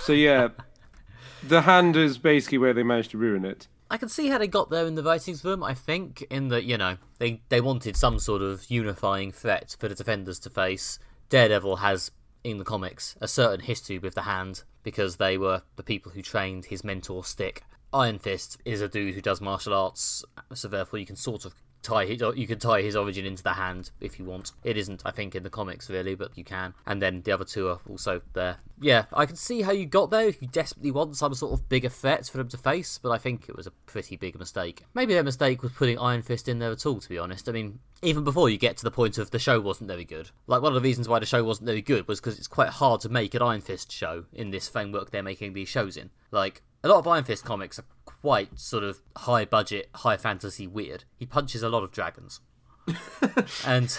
So yeah, the Hand is basically where they managed to ruin it. I can see how they got there in the writings room, I think, in that, they wanted some sort of unifying threat for the Defenders to face. Daredevil has, in the comics, a certain history with the Hand, because they were the people who trained his mentor Stick. Iron Fist is a dude who does martial arts, so therefore you can sort of tie his origin into the Hand if you want. It isn't, I think, in the comics really, but you can. And then the other two are also there. Yeah, I can see how you got there if you desperately want some sort of bigger threat for them to face, but I think it was a pretty big mistake. Maybe their mistake was putting Iron Fist in there at all, to be honest. I mean, even before you get to the point of the show wasn't very good. Like, one of the reasons why the show wasn't very good was because it's quite hard to make an Iron Fist show in this framework they're making these shows in. Like, a lot of Iron Fist comics are quite sort of high budget, high fantasy weird. He punches a lot of dragons. And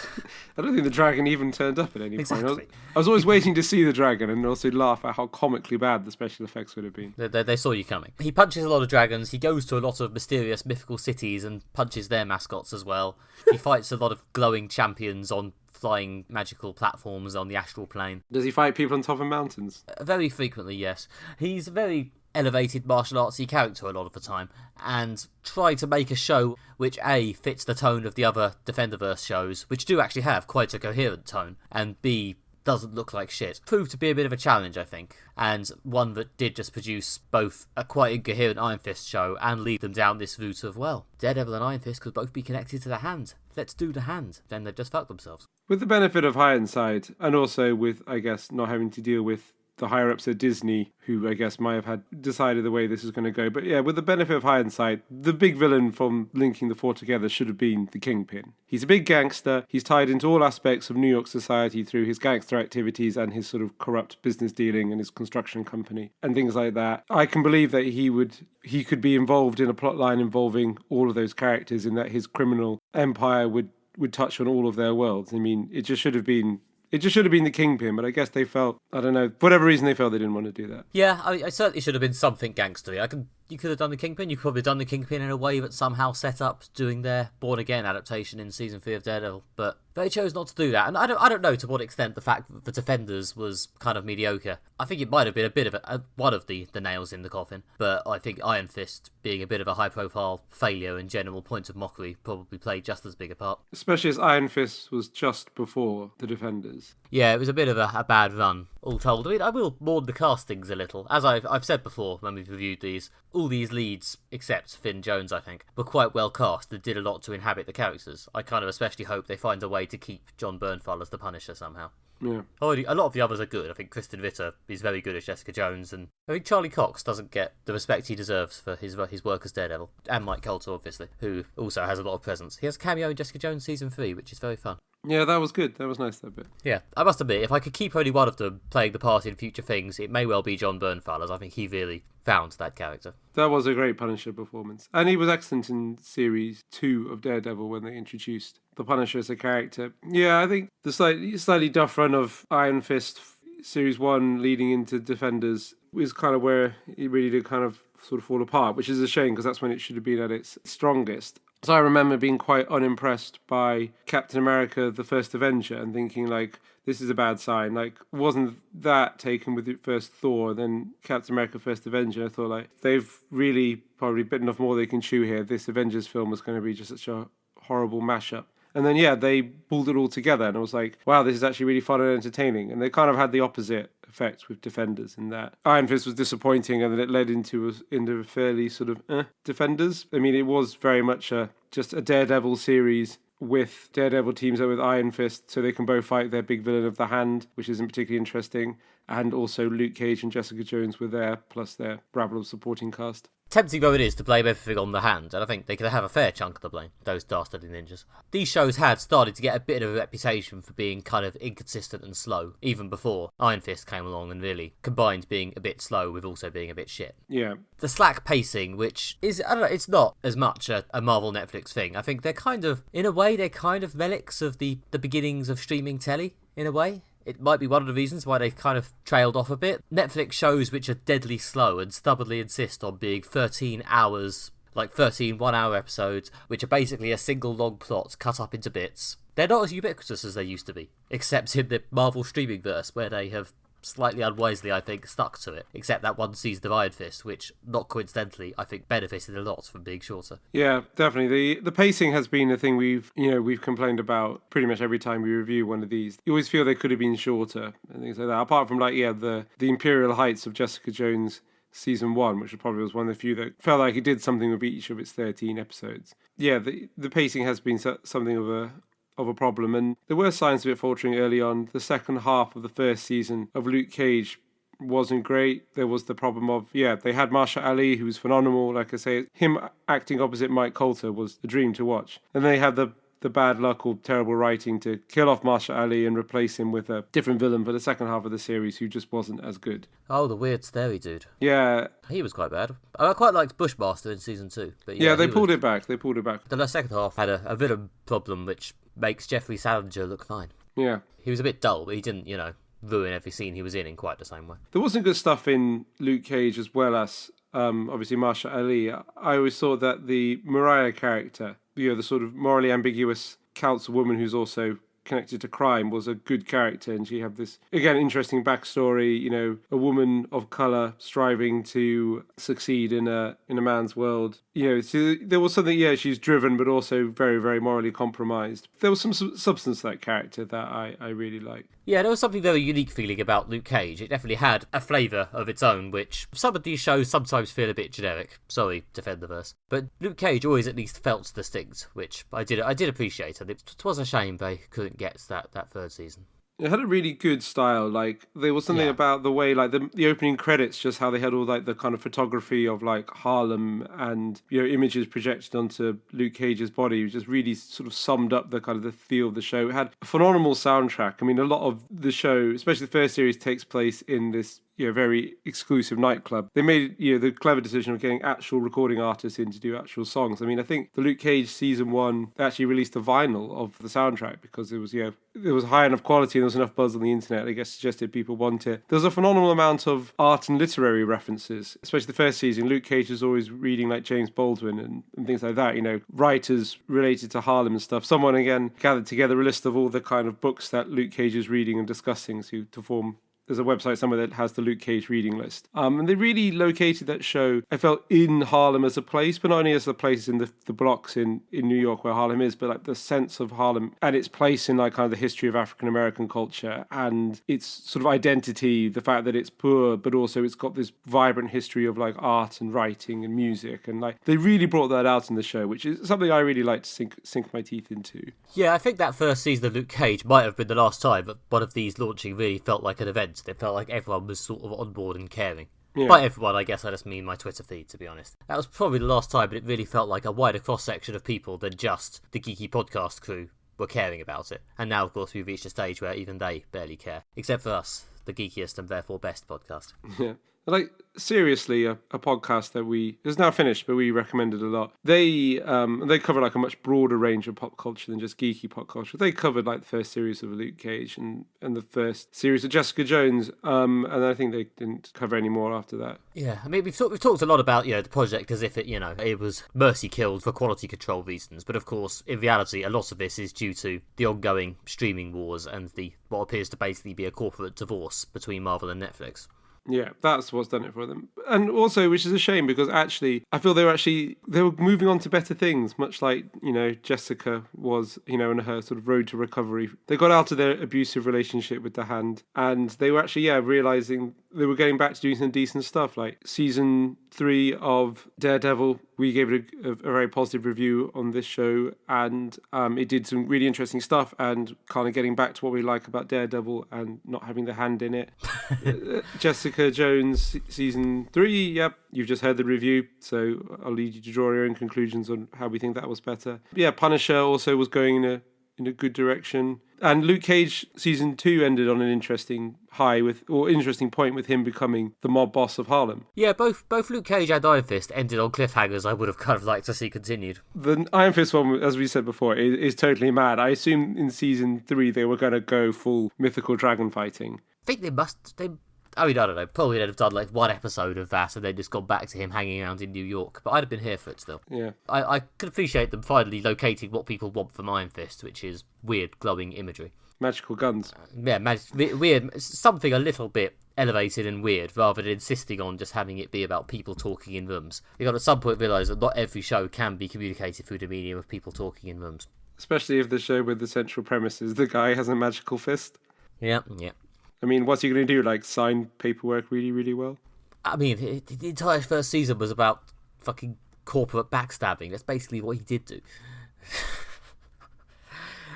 I don't think the dragon even turned up at any exactly. point. I was always waiting to see the dragon and also laugh at how comically bad the special effects would have been. They saw you coming. He punches a lot of dragons. He goes to a lot of mysterious mythical cities and punches their mascots as well. He fights a lot of glowing champions on flying magical platforms on the astral plane. Does he fight people on top of mountains? Very frequently, yes. He's a very elevated martial artsy character a lot of the time, and try to make a show which A, fits the tone of the other Defenderverse shows, which do actually have quite a coherent tone, and B, doesn't look like shit. Proved to be a bit of a challenge, I think, and one that did just produce both a quite incoherent Iron Fist show and lead them down this route of, well, Daredevil and Iron Fist could both be connected to the Hand. Let's do the Hand. Then they've just fucked themselves. With the benefit of hindsight, and also with, I guess, not having to deal with the higher-ups at Disney, who I guess might have had decided the way this is going to go. But yeah, with the benefit of hindsight, the big villain from linking the four together should have been the Kingpin. He's a big gangster. He's tied into all aspects of New York society through his gangster activities and his sort of corrupt business dealing and his construction company and things like that. I can believe that he could be involved in a plotline involving all of those characters, in that his criminal empire would touch on all of their worlds. I mean, it just should have been the Kingpin, but I guess they felt, I don't know, for whatever reason they felt they didn't want to do that. Yeah, I certainly should have been something gangstery. You could have done the Kingpin. You could probably have done the Kingpin in a way that somehow set up doing their Born Again adaptation in season 3 of Daredevil, but they chose not to do that. And I don't know to what extent the fact that the Defenders was kind of mediocre. I think it might have been a bit of one of the nails in the coffin, but I think Iron Fist being a bit of a high-profile failure and general point of mockery probably played just as big a part. Especially as Iron Fist was just before the Defenders. Yeah, it was a bit of a bad run, all told. I mean, I will mourn the castings a little. As I've said before when we've reviewed these, all these leads, except Finn Jones, I think, were quite well cast and did a lot to inhabit the characters. I kind of especially hope they find a way to keep John Bernthal as the Punisher somehow. Yeah. A lot of the others are good. I think Kristen Ritter is very good as Jessica Jones, and I think Charlie Cox doesn't get the respect he deserves for his work as Daredevil. And Mike Colter, obviously, who also has a lot of presence. He has a cameo in Jessica Jones season 3, which is very fun. Yeah, that was good. That was nice, that bit. Yeah, I must admit, if I could keep only one of them playing the part in future things, it may well be John Bernthal, as I think he really found that character. That was a great Punisher performance. And he was excellent in Series 2 of Daredevil when they introduced the Punisher as a character. Yeah, I think the slightly duff run of Iron Fist, series 1 leading into Defenders was kind of where it really did kind of sort of fall apart, which is a shame because that's when it should have been at its strongest. So I remember being quite unimpressed by Captain America, the First Avenger, and thinking, like, this is a bad sign. Like, wasn't that taken with the first Thor, then Captain America, First Avenger? I thought, like, they've really probably bitten off more they can chew here. This Avengers film was going to be just such a horrible mashup. And then, yeah, they pulled it all together, and I was like, wow, this is actually really fun and entertaining. And they kind of had the opposite effect with Defenders in that Iron Fist was disappointing, and then it led into a fairly sort of Defenders. I mean, it was very much just a Daredevil series with Daredevil teams up with Iron Fist, so they can both fight their big villain of the Hand, which isn't particularly interesting, and also Luke Cage and Jessica Jones were there, plus their rabble of supporting cast. Tempting though it is to blame everything on the Hand, and I think they could have a fair chunk of the blame, those dastardly ninjas. These shows had started to get a bit of a reputation for being kind of inconsistent and slow, even before Iron Fist came along and really combined being a bit slow with also being a bit shit. Yeah. The slack pacing, which is, I don't know, it's not as much a Marvel Netflix thing. I think they're kind of, in a way, they're kind of relics of the beginnings of streaming telly, in a way. It might be one of the reasons why they've kind of trailed off a bit. Netflix shows which are deadly slow and stubbornly insist on being 13 hours, like 13 one-hour episodes, which are basically a single long plot cut up into bits. They're not as ubiquitous as they used to be, except in the Marvel streaming verse, where they have slightly unwisely, I think, stuck to it, except that one season of Iron Fist, which, not coincidentally, I think benefited a lot from being shorter. Yeah, definitely. The pacing has been a thing we've complained about pretty much every time we review one of these. You always feel they could have been shorter and things like that. Apart from, like, yeah, the Imperial Heights of Jessica Jones season 1, which probably was one of the few that felt like it did something with each of its 13 episodes. Yeah, the pacing has been something of a problem, and there were signs of it faltering early on. The second half of the first season of Luke Cage wasn't great. There was the problem of, they had Mahershala Ali, who was phenomenal. Like I say, him acting opposite Mike Colter was a dream to watch. And they had the bad luck or terrible writing to kill off Mahershala Ali and replace him with a different villain for the second half of the series who just wasn't as good. Oh, the weird starey dude. Yeah. He was quite bad. I quite liked Bushmaster in season 2. But they pulled it back. The second half had a villain problem which makes Jeffrey Salinger look fine. Yeah. He was a bit dull, but he didn't, ruin every scene he was in quite the same way. There wasn't good stuff in Luke Cage as well as, obviously, Mahershala Ali. I always thought that the Mariah character, the sort of morally ambiguous councilwoman who's also connected to crime, was a good character, and she had this, again, interesting backstory, a woman of colour striving to succeed in a man's world. So there was something, she's driven, but also very, very morally compromised. There was some substance to that character that I really liked. Yeah, there was something very unique feeling about Luke Cage. It definitely had a flavour of its own, which some of these shows sometimes feel a bit generic. Sorry, Defenderverse. But Luke Cage always at least felt distinct, which I did appreciate, and it was a shame they couldn't get that third season. It had a really good style. Like, there was something about the way, like, the opening credits, just how they had all, like, the kind of photography of, like, Harlem and, images projected onto Luke Cage's body, which just really sort of summed up the kind of the feel of the show. It had a phenomenal soundtrack. I mean, a lot of the show, especially the first series, takes place in this very exclusive nightclub. They made the clever decision of getting actual recording artists in to do actual songs. I mean, I think the Luke Cage season 1 actually released a vinyl of the soundtrack because it was there was high enough quality and there was enough buzz on the internet. I guess suggested people want it. There was a phenomenal amount of art and literary references, especially the first season. Luke Cage was always reading like James Baldwin and things like that. Writers related to Harlem and stuff. Someone again gathered together a list of all the kind of books that Luke Cage is reading and discussing to form. There's a website somewhere that has the Luke Cage reading list. And they really located that show, I felt, in Harlem as a place, but not only as a place in the blocks in New York where Harlem is, but like the sense of Harlem and its place in like kind of the history of African American culture and its sort of identity, the fact that it's poor, but also it's got this vibrant history of like art and writing and music. And like they really brought that out in the show, which is something I really like to sink my teeth into. Yeah, I think that first season of Luke Cage might have been the last time that one of these launching really felt like an event. It felt like everyone was sort of on board and caring. Yeah. By everyone, I guess I just mean my Twitter feed, to be honest. That was probably the last time, but it really felt like a wider cross-section of people than just the geeky podcast crew were caring about it. And now, of course, we've reached a stage where even they barely care. Except for us, the geekiest and therefore best podcast. Yeah. Like, seriously, a podcast that is now finished, but we recommended a lot. They cover like a much broader range of pop culture than just geeky pop culture. They covered like the first series of Luke Cage and the first series of Jessica Jones, and I think they didn't cover any more after that. Yeah, I mean, we've talked a lot about, the project as if it was mercy killed for quality control reasons, but of course, in reality, a lot of this is due to the ongoing streaming wars and what appears to basically be a corporate divorce between Marvel and Netflix. Yeah, that's what's done it for them. And also, which is a shame, because actually, I feel they were moving on to better things, much like, Jessica was, in her sort of road to recovery. They got out of their abusive relationship with the Hand, and they were actually, realizing they were getting back to doing some decent stuff, like season 3 of Daredevil. We gave it a very positive review on this show, and it did some really interesting stuff, and kind of getting back to what we like about Daredevil and not having the Hand in it. Jessica Jones season 3, yep, you've just heard the review, so I'll leave you to draw your own conclusions on how we think that was better. But yeah, Punisher also was going in a good direction. And Luke Cage season 2 ended on an interesting interesting point with him becoming the mob boss of Harlem. Yeah, both Luke Cage and Iron Fist ended on cliffhangers I would have kind of liked to see continued. The Iron Fist one, as we said before, is totally mad. I assume in season 3 they were going to go full mythical dragon fighting. I think I don't know, probably they'd have done like one episode of that and then just gone back to him hanging around in New York, but I'd have been here for it still. Yeah. I could appreciate them finally locating what people want from Iron Fist, which is weird glowing imagery. Magical guns. Weird, something a little bit elevated and weird, rather than insisting on just having it be about people talking in rooms. You've got to at some point realise that not every show can be communicated through the medium of people talking in rooms. Especially if the show with the central premise is the guy has a magical fist. Yeah. I mean, what's he going to do? Like, sign paperwork really, really well? I mean, the entire first season was about fucking corporate backstabbing. That's basically what he did do.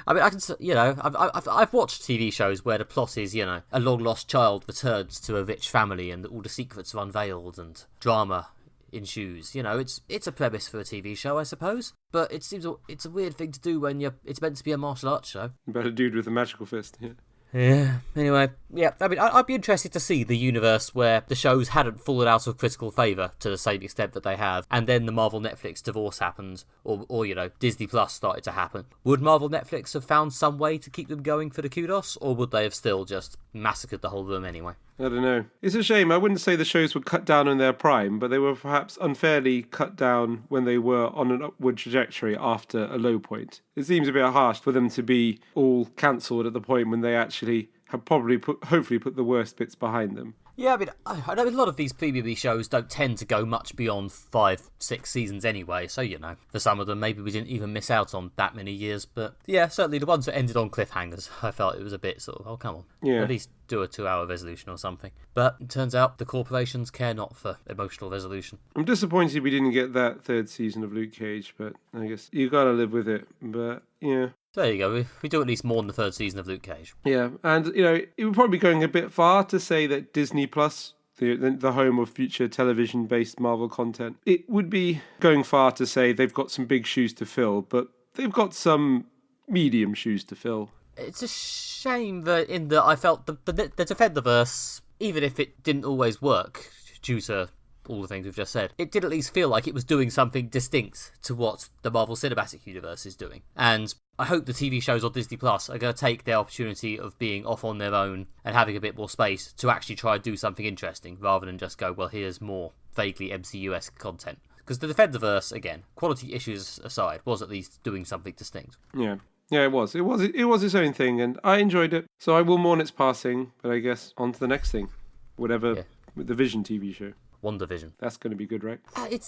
I mean, I've watched TV shows where the plot is, a long-lost child returns to a rich family and all the secrets are unveiled and drama ensues. It's a premise for a TV show, I suppose. But it seems it's a weird thing to do when it's meant to be a martial arts show. About a dude with a magical fist, yeah. Yeah, anyway, yeah, I mean, I'd be interested to see the universe where the shows hadn't fallen out of critical favour to the same extent that they have, and then the Marvel-Netflix divorce happened, or Disney Plus started to happen. Would Marvel-Netflix have found some way to keep them going for the kudos, or would they have still just massacred the whole room anyway? I don't know. It's a shame. I wouldn't say the shows were cut down in their prime, but they were perhaps unfairly cut down when they were on an upward trajectory after a low point. It seems a bit harsh for them to be all cancelled at the point when they actually have probably hopefully put the worst bits behind them. Yeah, I mean, I know a lot of these premium shows don't tend to go much beyond 5-6 seasons anyway, so, for some of them, maybe we didn't even miss out on that many years, but yeah, certainly the ones that ended on cliffhangers, I felt it was a bit sort of, oh, come on, at least do a 2-hour resolution or something. But it turns out the corporations care not for emotional resolution. I'm disappointed we didn't get that third season of Luke Cage, but I guess you gotta live with it, but yeah. So there you go, we do at least more than the third season of Luke Cage. Yeah, and, it would probably be going a bit far to say that Disney Plus, the home of future television-based Marvel content, it would be going far to say they've got some big shoes to fill, but they've got some medium shoes to fill. It's a shame that I felt the Defenderverse, even if it didn't always work due to all the things we've just said, it did at least feel like it was doing something distinct to what the Marvel Cinematic Universe is doing. And I hope the TV shows on Disney Plus are going to take their opportunity of being off on their own and having a bit more space to actually try and do something interesting, rather than just go, well, here's more vaguely MCU-esque content. Because the Defenderverse, again, quality issues aside, was at least doing something distinct. Yeah, it was. It was its own thing, and I enjoyed it. So I will mourn its passing, but I guess on to the next thing. Whatever, with the Vision TV show. WandaVision. That's going to be good, right? It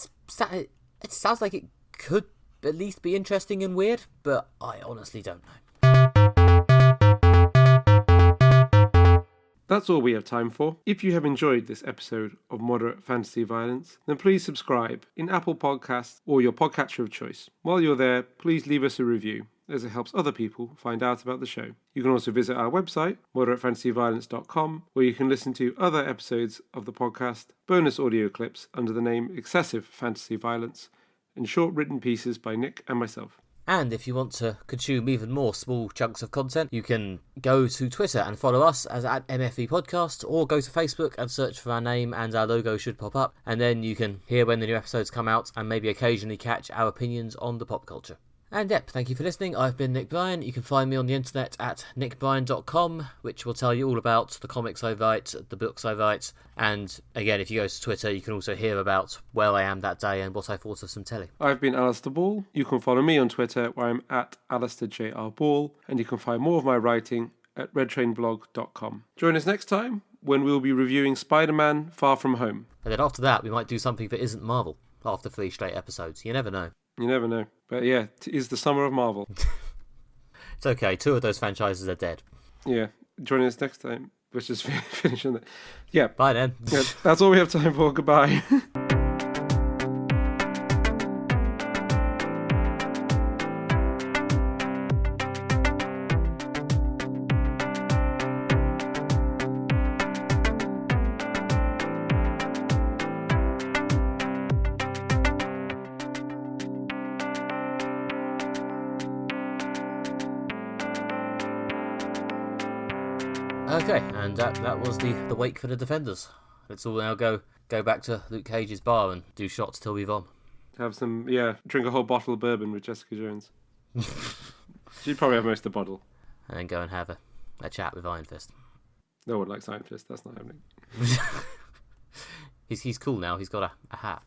sounds like it could at least be interesting and weird, but I honestly don't know. That's all we have time for. If you have enjoyed this episode of Moderate Fantasy Violence, then please subscribe in Apple Podcasts or your podcatcher of choice. While you're there, please leave us a review, as it helps other people find out about the show. You can also visit our website, moderatefantasyviolence.com, where you can listen to other episodes of the podcast, bonus audio clips under the name Excessive Fantasy Violence, and short written pieces by Nick and myself. And if you want to consume even more small chunks of content, you can go to Twitter and follow us as at MFE Podcast, or go to Facebook and search for our name and our logo should pop up, and then you can hear when the new episodes come out and maybe occasionally catch our opinions on the pop culture. And yep, thank you for listening. I've been Nick Bryan. You can find me on the internet at nickbryan.com, which will tell you all about the comics I write, the books I write, and again, if you go to Twitter, you can also hear about where I am that day and what I thought of some telly. I've been Alistair Ball. You can follow me on Twitter, where I'm at AlistairJRBall, and you can find more of my writing at redtrainblog.com. Join us next time, when we'll be reviewing Spider-Man Far From Home. And then after that, we might do something that isn't Marvel, after 3 straight episodes. You never know. You never know. But yeah, it is the summer of Marvel. It's okay, 2 of those franchises are dead. Yeah, join us next time. Let's just finish on that. Yeah. Bye then. Yeah, that's all we have time for. Goodbye. Okay, and that was the wake for the Defenders. Let's all now go back to Luke Cage's bar and do shots till we vom. Have some, drink a whole bottle of bourbon with Jessica Jones. She'd probably have most of the bottle. And then go and have a chat with Iron Fist. No one likes Iron Fist, that's not happening. He's cool now, he's got a hat.